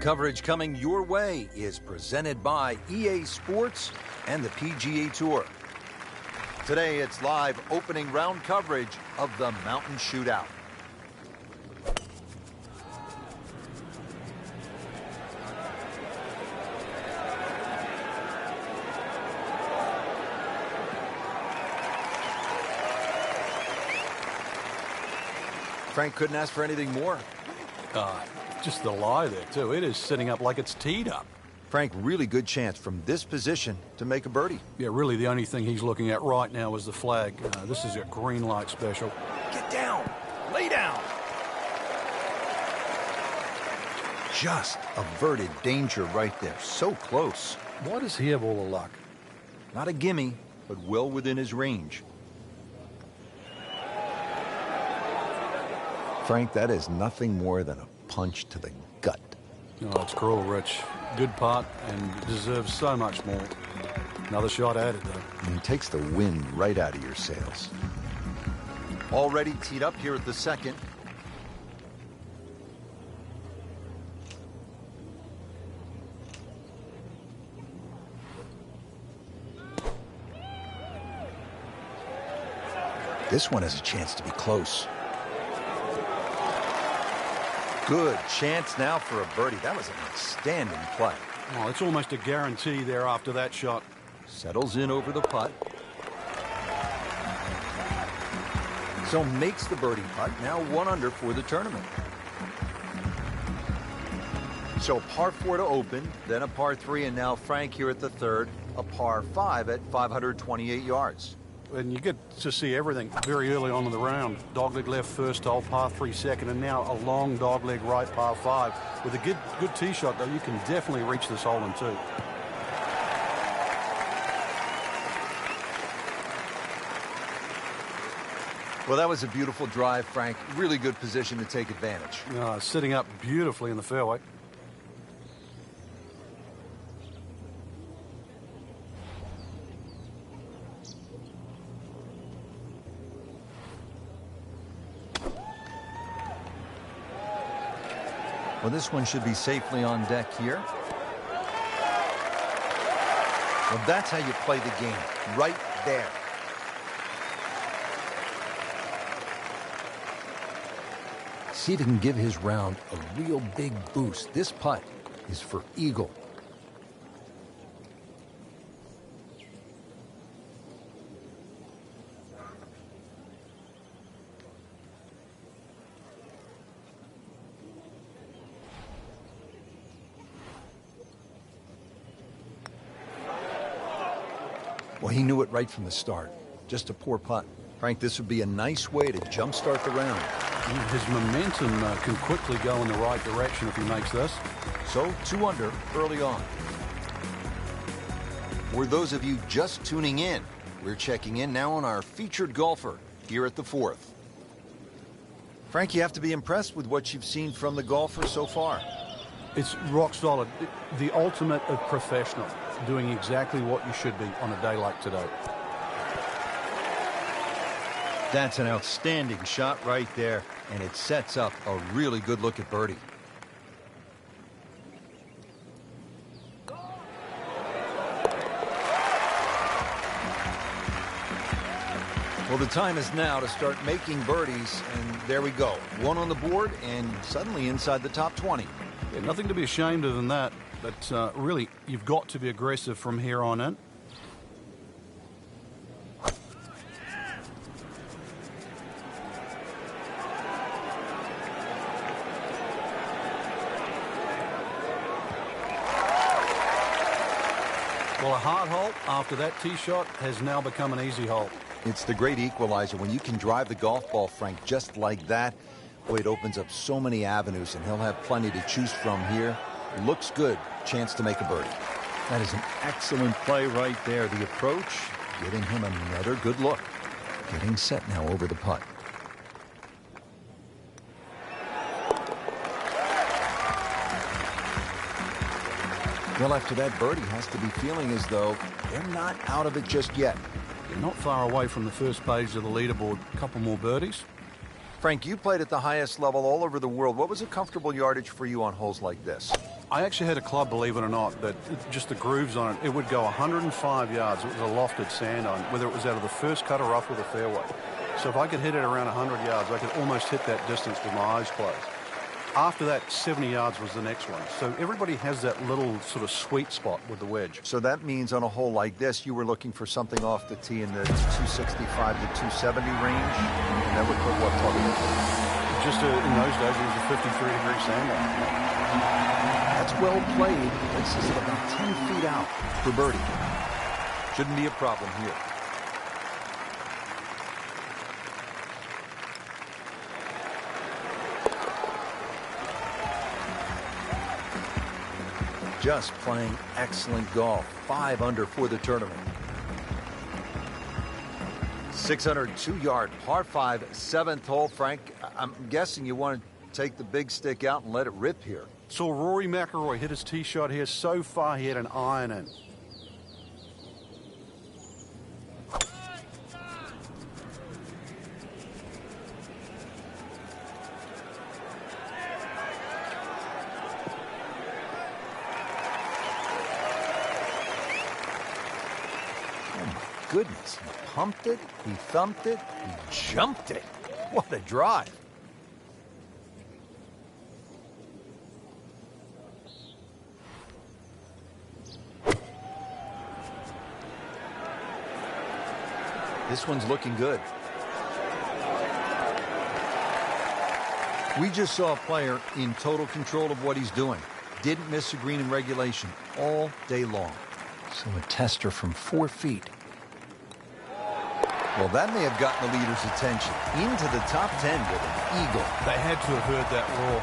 Coverage coming your way is presented by EA Sports and the PGA Tour. Today, it's live opening round coverage of the Mountain Shootout. Frank couldn't ask for anything more. Just the lie there, too. It is sitting up like it's teed up. Frank, really good chance from this position to make a birdie. Yeah, really the only thing he's looking at right now is the flag. This is a green light special. Get down. Lay down. Just averted danger right there. So close. Why does he have all the luck? Not a gimme, but well within his range. Frank, that is nothing more than a punch to the gut. Oh, it's cruel, Rich. Good putt and deserves so much more. Another shot added, though. And he takes the wind right out of your sails. Already teed up here at the second. This one has a chance to be close. Good chance now for a birdie. That was an outstanding play. Oh, it's almost a guarantee there after that shot. Settles in over the putt. So makes the birdie putt. Now 1 under for the tournament. So par 4 to open, then a par 3, and now Frank here at the third, a par 5 at 528 yards. And you get to see everything very early on in the round. Dogleg left first hole, par 3 second, and now a long dogleg right, par 5. With a good tee shot, though, you can definitely reach this hole in 2. Well, that was a beautiful drive, Frank. Really good position to take advantage. Sitting up beautifully in the fairway. Well, this one should be safely on deck here. Well, that's how you play the game, right there. See if he can give his round a real big boost. This putt is for eagle. Well, he knew it right from the start. Just a poor putt. Frank, this would be a nice way to jumpstart the round. His momentum can quickly go in the right direction if he makes this. So 2 under early on. For those of you just tuning in, we're checking in now on our featured golfer here at the fourth. Frank, you have to be impressed with what you've seen from the golfer so far. It's rock solid. The ultimate of professional, doing exactly what you should be on a day like today. That's an outstanding shot right there, and it sets up a really good look at birdie. Well, the time is now to start making birdies, and there we go. 1 on the board, and suddenly inside the top 20. Yeah, nothing to be ashamed of in that, but really, you've got to be aggressive from here on in. Well, a hard hole after that tee shot has now become an easy hole. It's the great equalizer. When you can drive the golf ball, Frank, just like that, boy, it opens up so many avenues, and he'll have plenty to choose from here. Looks good. Chance to make a birdie. That is an excellent play right there. The approach, getting him another good look. Getting set now over the putt. Well, after that birdie, has to be feeling as though they're not out of it just yet. You're not far away from the first page of the leaderboard. A couple more birdies. Frank, you played at the highest level all over the world. What was a comfortable yardage for you on holes like this? I actually had a club, believe it or not, that just the grooves on it, it would go 105 yards. It was a lofted sand iron, whether it was out of the first cut or rough or the fairway. So if I could hit it around 100 yards, I could almost hit that distance with my eyes closed. After that, 70 yards was the next one. So everybody has that little sort of sweet spot with the wedge. So that means on a hole like this, you were looking for something off the tee in the 265 to 270 range, and that would put what probably? Just in those days, it was a 53-degree sand iron. That's well played. Places it about 10 feet out for birdie. Shouldn't be a problem here. Just playing excellent golf. 5 under for the tournament. 602-yard par 5, 7th hole. Frank, I'm guessing you want to take the big stick out and let it rip here. Saw Rory McIlroy hit his tee shot here. So far, he had an iron in. Goodness, he pumped it, he thumped it, he jumped it. What a drive. This one's looking good. We just saw a player in total control of what he's doing. Didn't miss a green in regulation all day long. So a tester from 4 feet. Well, that may have gotten the leader's attention. Into the top 10 with an eagle. They had to have heard that roar.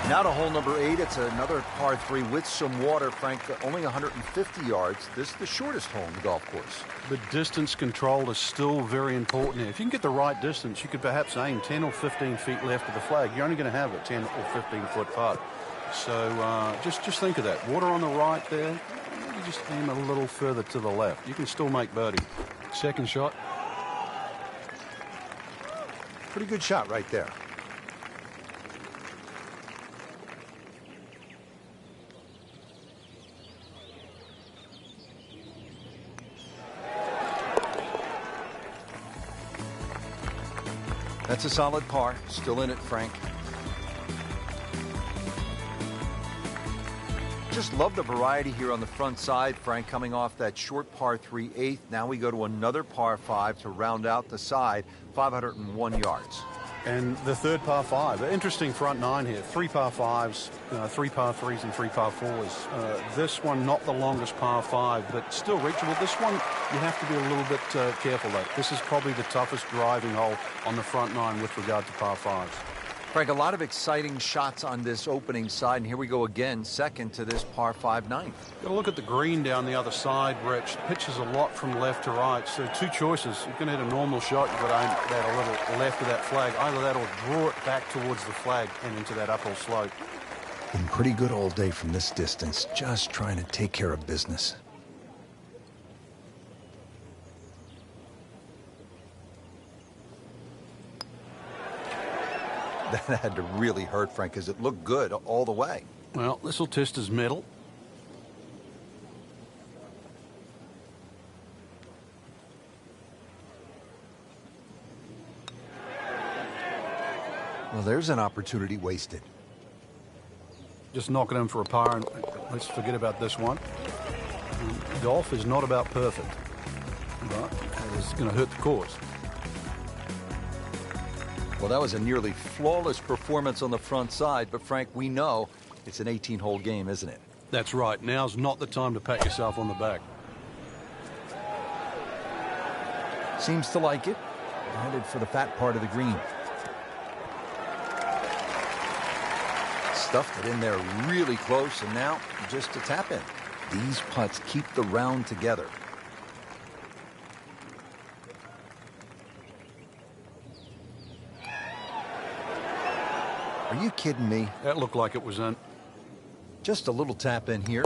Now to hole number 8. It's another par 3 with some water, Frank. Only 150 yards. This is the shortest hole in the golf course. The distance control is still very important here. If you can get the right distance, you could perhaps aim 10 or 15 feet left of the flag. You're only going to have a 10 or 15-foot putt. So just think of that. Water on the right there. You just aim a little further to the left. You can still make birdie. Second shot. Pretty good shot right there. That's a solid par. Still in it, Frank. Just love the variety here on the front side, Frank, coming off that short par 3 8th. Now we go to another par 5 to round out the side, 501 yards. And the third par 5. Interesting front 9 here. 3 par 5s, 3 par 3s, and 3 par 4s. This one, not the longest par 5, but still reachable. This one, you have to be a little bit careful, though. This is probably the toughest driving hole on the front 9 with regard to par 5s. Frank, a lot of exciting shots on this opening side, and here we go again, second to this par 5 9th. Got to look at the green down the other side, Rich. Pitches a lot from left to right, so 2 choices. You can hit a normal shot, you've got to aim that a little left of that flag. Either that or draw it back towards the flag and into that uphill slope. Been pretty good all day from this distance, just trying to take care of business. That had to really hurt, Frank, because it looked good all the way. Well, this will test his mettle. Well, there's an opportunity wasted. Just knock it in for a par, and let's forget about this one. Golf is not about perfect, but it's going to hurt the course. Well, that was a nearly flawless performance on the front side, but Frank, we know it's an 18-hole game, isn't it? That's right. Now's not the time to pat yourself on the back. Seems to like it. Headed for the fat part of the green. Stuffed it in there really close, and now just a tap in. These putts keep the round together. Are you kidding me? That looked like it was in. Just a little tap in here.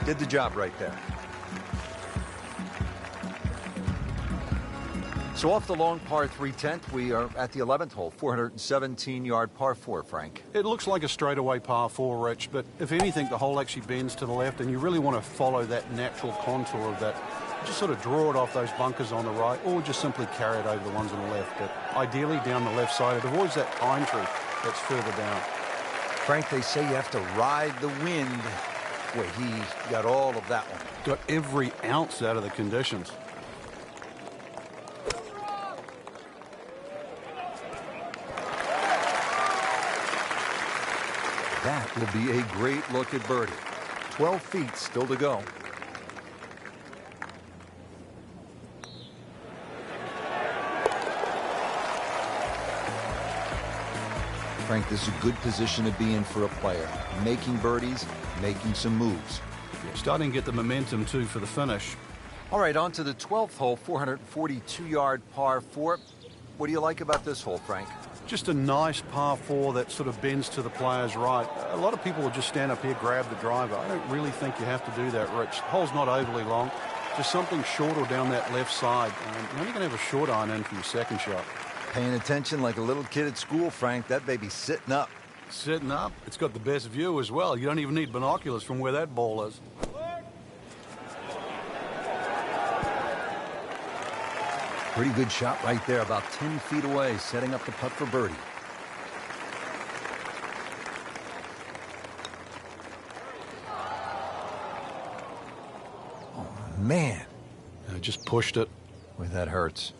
Did the job right there. So off the long par 3 10th, we are at the 11th hole, 417-yard par 4, Frank. It looks like a straightaway par 4, Rich, but if anything, the hole actually bends to the left, and you really want to follow that natural contour of that. Just sort of draw it off those bunkers on the right, or just simply carry it over the ones on the left. But ideally down the left side, it avoids that pine tree that's further down. Frank, they say you have to ride the wind. Boy, he got all of that one. Got every ounce out of the conditions. That will be a great look at birdie. 12 feet still to go. Frank, this is a good position to be in for a player. Making birdies, making some moves. Yeah, starting to get the momentum, too, for the finish. All right, on to the 12th hole, 442-yard par 4. What do you like about this hole, Frank? Just a nice par 4 that sort of bends to the player's right. A lot of people will just stand up here, grab the driver. I don't really think you have to do that, Rich. The hole's not overly long. Just something short or down that left side. You're only going to have a short iron in for your second shot. Paying attention like a little kid at school, Frank. That baby's sitting up. Sitting up. It's got the best view as well. You don't even need binoculars from where that ball is. Pretty good shot right there, about 10 feet away, setting up the putt for birdie. Oh, man. I just pushed it. Boy, that hurts.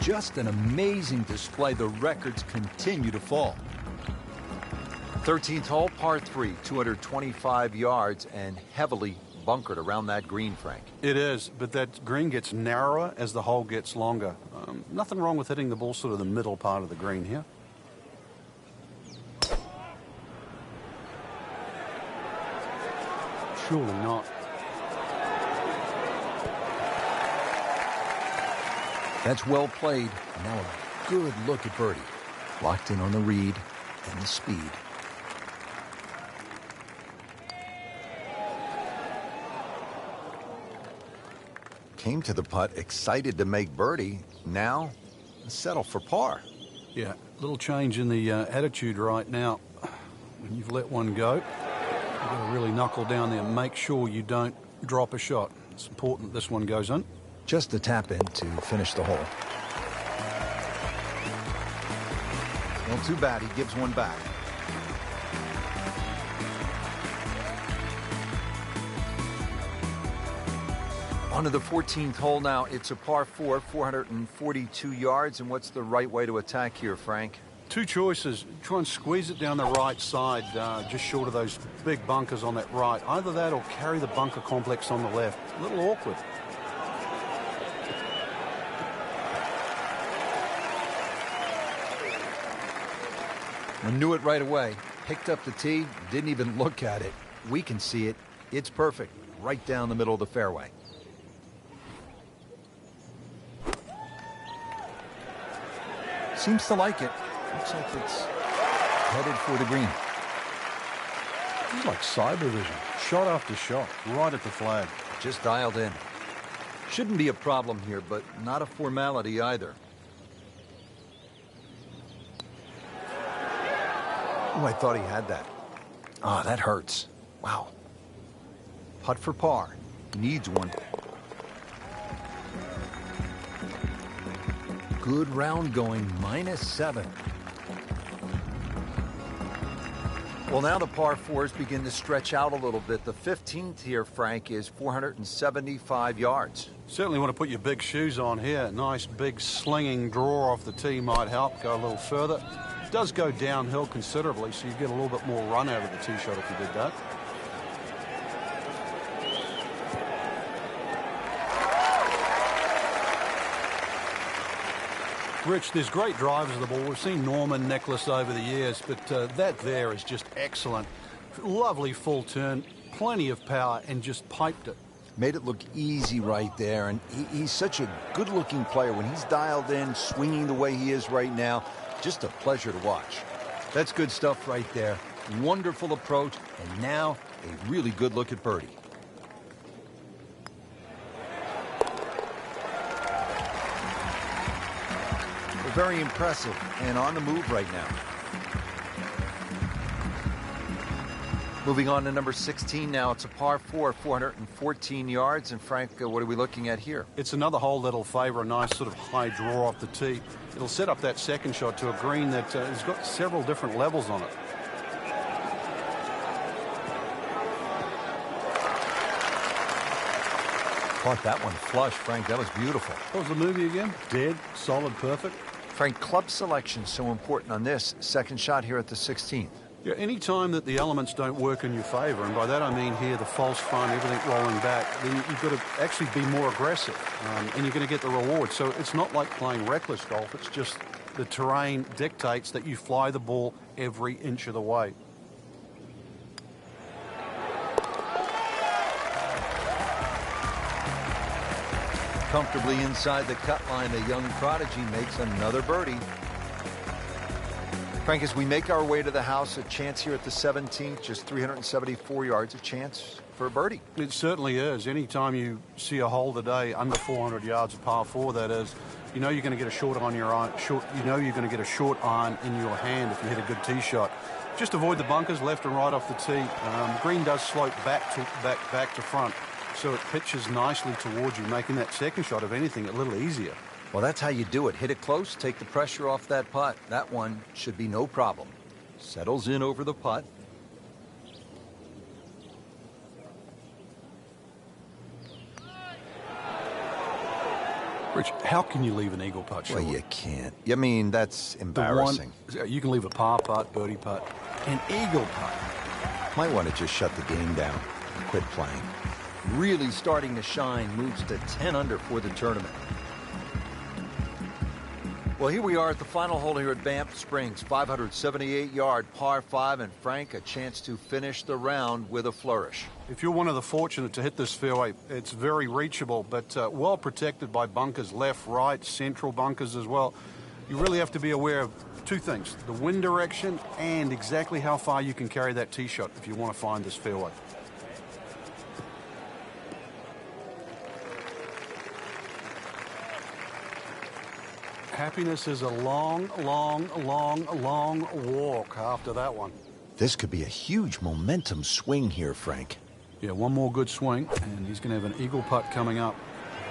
Just an amazing display. The records continue to fall. 13th hole, par 3, 225 yards and heavily bunkered around that green, Frank. It is, but that green gets narrower as the hole gets longer. Nothing wrong with hitting the ball sort of the middle part of the green here. Surely not. That's well played. Now a good look at birdie. Locked in on the read and the speed. Came to the putt excited to make birdie. Now settle for par. Yeah, a little change in the attitude right now. When you've let one go, you've got to really knuckle down there and make sure you don't drop a shot. It's important this one goes in. Just a tap in to finish the hole. Well, too bad. He gives one back. On to the 14th hole now. It's a par 4, 442 yards. And what's the right way to attack here, Frank? Two choices. Try and squeeze it down the right side, just short of those big bunkers on that right. Either that or carry the bunker complex on the left. A little awkward. I knew it right away. Picked up the tee, didn't even look at it. We can see it. It's perfect. Right down the middle of the fairway. Seems to like it. Looks like it's headed for the green. It's like cyber vision. Shot after shot, right at the flag. Just dialed in. Shouldn't be a problem here, but not a formality either. Oh, I thought he had that. Ah, that hurts. Wow. Putt for par. Needs one. Good round going, -7. Well, now the par 4s begin to stretch out a little bit. The 15th here, Frank, is 475 yards. Certainly want to put your big shoes on here. Nice big slinging draw off the tee might help. Go a little further. It does go downhill considerably, so you get a little bit more run out of the tee shot if you did that. Rich, there's great drivers of the ball. We've seen Norman, Nicholas over the years, but that there is just excellent. Lovely full turn, plenty of power, and just piped it. Made it look easy right there, and he's such a good-looking player. When he's dialed in, swinging the way he is right now, just a pleasure to watch. That's good stuff right there. Wonderful approach, and now a really good look at birdie. Very impressive and on the move right now. Moving on to number 16 now. It's a par 4, 414 yards. And Frank, what are we looking at here? It's another hole that'll favor a nice sort of high draw off the tee. It'll set up that second shot to a green that has got several different levels on it. Caught that one flush, Frank. That was beautiful. What was the movie again? Dead, solid, perfect. Frank, club selection so important on this second shot here at the 16th. Yeah, any time that the elements don't work in your favor, and by that I mean here the false front, everything rolling back, then you've got to actually be more aggressive, and you're going to get the reward. So it's not like playing reckless golf. It's just the terrain dictates that you fly the ball every inch of the way. Comfortably inside the cut line, the young prodigy makes another birdie. Frank, as we make our way to the house, a chance here at the 17th, just 374 yards, a chance for a birdie. It certainly is. Anytime you see a hole today under 400 yards of par 4, that is, you know you're going to get a short on your iron. You know you're going to get a short iron in your hand if you hit a good tee shot. Just avoid the bunkers left and right off the tee. Green does slope back to front, so it pitches nicely towards you, making that second shot, if anything, a little easier. Well, that's how you do it. Hit it close, take the pressure off that putt. That one should be no problem. Settles in over the putt. Rich, how can you leave an eagle putt short? Well, you can't. I mean, that's embarrassing. You can leave a par putt, birdie putt, an eagle putt. Might want to just shut the game down and quit playing. Really starting to shine, moves to 10 under for the tournament. Well, here we are at the final hole here at Banff Springs, 578-yard par 5, and Frank, a chance to finish the round with a flourish. If you're one of the fortunate to hit this fairway, it's very reachable, but well protected by bunkers, left, right, central bunkers as well. You really have to be aware of two things, the wind direction and exactly how far you can carry that tee shot if you want to find this fairway. Happiness is a long, long, long, long walk after that one. This could be a huge momentum swing here, Frank. Yeah, one more good swing, and he's going to have an eagle putt coming up.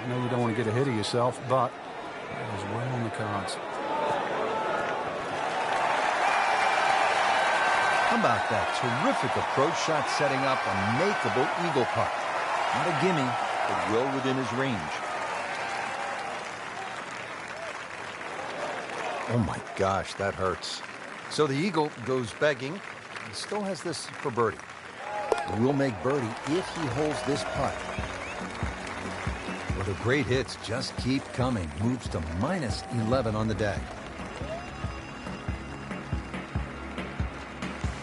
I know you don't want to get ahead of yourself, but that is well on the cards. How about that terrific approach shot, setting up a makeable eagle putt? Not a gimme, but well within his range. Oh my gosh, that hurts. So the eagle goes begging. He still has this for birdie. Will make birdie if he holds this putt. Well, the great hits just keep coming. Moves to minus 11 on the day.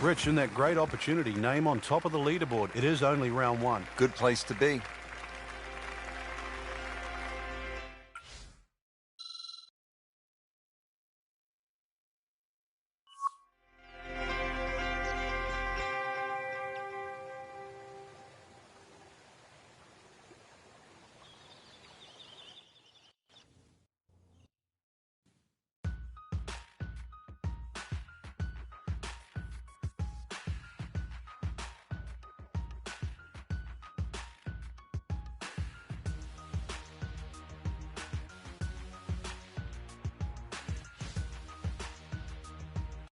Rich, in that great opportunity, name on top of the leaderboard. It is only round one. Good place to be.